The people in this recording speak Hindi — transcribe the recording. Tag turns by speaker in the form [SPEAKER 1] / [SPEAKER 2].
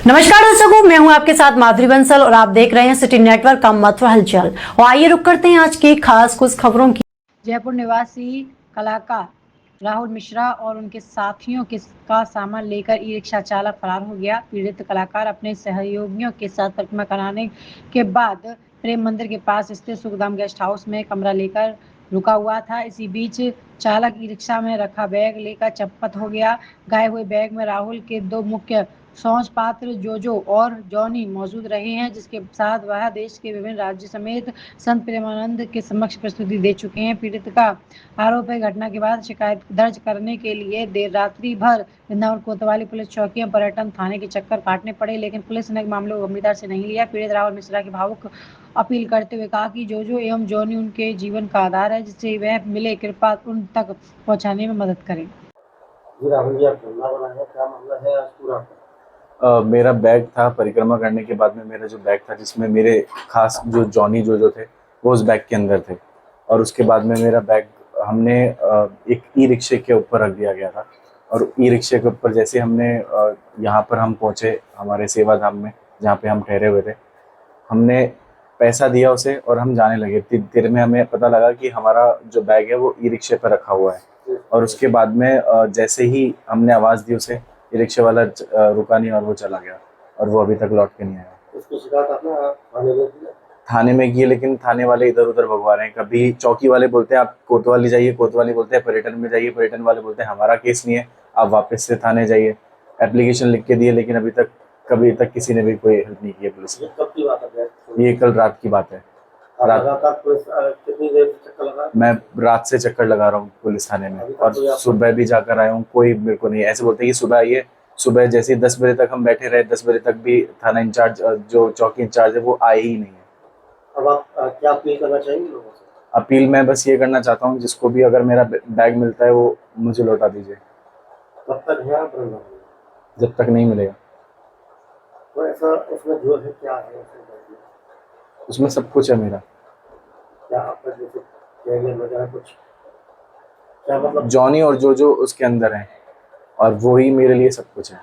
[SPEAKER 1] नमस्कार दर्शकों, मैं हूं आपके साथ माधुरी बंसल और आप देख रहे हैं सिटी नेटवर्क का महत्व हलचल। और आइए रुक करते हैं आज की खास कुछ खबरों की। जयपुर निवासी कलाकार राहुल मिश्रा और उनके साथियों का सामान लेकर ई रिक्शा चालक फरार हो गया। पीड़ित कलाकार अपने सहयोगियों के साथ परिक्रमा कराने के बाद प्रेम मंदिर के पास स्थित सुखधाम गेस्ट हाउस में कमरा लेकर रुका हुआ था। इसी बीच चालक ई रिक्शा में रखा बैग लेकर चंपत हो गया। गायब हुए बैग में राहुल के दो मुख्य सौंस पात्र जोजो और जॉनी मौजूद रहे हैं, जिसके साथ वह देश के विभिन्न राज्य समेत संत प्रेमानंद के समक्ष प्रस्तुति दे चुके हैं। पीड़ित का आरोप है घटना के बाद शिकायत दर्ज करने के लिए देर रात्रि भर वृंदावन कोतवाली पुलिस चौकी और पर्यटन थाने के चक्कर काटने पड़े, लेकिन पुलिस ने मामले को गंभीरता से नहीं लिया। पीड़ित राहुल मिश्रा की भावुक अपील करते हुए कहा कि जोजो एवं जॉनी उनके जीवन का आधार है, जिससे वह मिले कृपा उन तक पहुंचाने में मदद करें।
[SPEAKER 2] राहुल जी, आप मामला बनाया, क्या मामला है आज पूरा?
[SPEAKER 3] मेरा बैग था परिक्रमा करने के बाद में, मेरा जो बैग था जिसमें मेरे खास जो जॉनी जो थे वो उस बैग के अंदर थे। और उसके बाद में मेरा बैग हमने एक ई रिक्शे के ऊपर रख दिया गया था। और ई रिक्शे के ऊपर जैसे हमने यहाँ पर हम पहुँचे हमारे सेवा धाम में जहाँ पे हम ठहरे हुए थे, हमने पैसा दिया उसे और हम जाने लगे। देर में हमें पता लगा कि हमारा जो बैग है वो ई रिक्शे पर रखा हुआ है। और उसके बाद में जैसे ही हमने आवाज़ दी उसे, ई रिक्शे वाला रुका नहीं और वो चला गया और वो अभी तक लौट के नहीं आया।
[SPEAKER 2] उसको शिकायत आपने
[SPEAKER 3] थाने में की, लेकिन थाने वाले इधर उधर भगवा रहे हैं। कभी चौकी वाले बोलते हैं आप कोतवाली जाइए, कोतवाली बोलते हैं पर्यटन में जाइए, पर्यटन वाले बोलते हैं हमारा केस नहीं है, आप वापस से थाने जाइए। एप्लीकेशन लिख के दिए, लेकिन कभी तक किसी ने भी कोई हेल्प नहीं की है पुलिस ने।
[SPEAKER 2] कब की बात है?
[SPEAKER 3] ये कल रात की बात है।
[SPEAKER 2] कितनी देर से चक्कर लगा?
[SPEAKER 3] मैं रात से चक्कर लगा रहा हूँ पुलिस थाने में, और सुबह भी जाकर आया हूँ। कोई मेरे को नहीं, ऐसे बोलते हैं कि सुबह आइए। सुबह जैसे 10 बजे तक हम बैठे रहे, 10 बजे तक भी थाना इंचार्ज जो चौकी इंचार्ज है वो आए ही नहीं है।
[SPEAKER 2] अब आप क्या अपील करना चाहेंगे लोगों से?
[SPEAKER 3] अपील मैं बस ये करना चाहता हूँ, जिसको भी अगर मेरा बैग मिलता है वो मुझे लौटा दीजिए।
[SPEAKER 2] कब तक है आप?
[SPEAKER 3] जब तक नहीं मिलेगा।
[SPEAKER 2] तो ऐसा उसमें जो है क्या है?
[SPEAKER 3] उसमें सब कुछ है मेरा।
[SPEAKER 2] क्या आपका जैसे कैरियर वगैरह कुछ, क्या मतलब?
[SPEAKER 3] जॉनी और जो उसके अंदर है, और वो ही मेरे लिए सब कुछ है।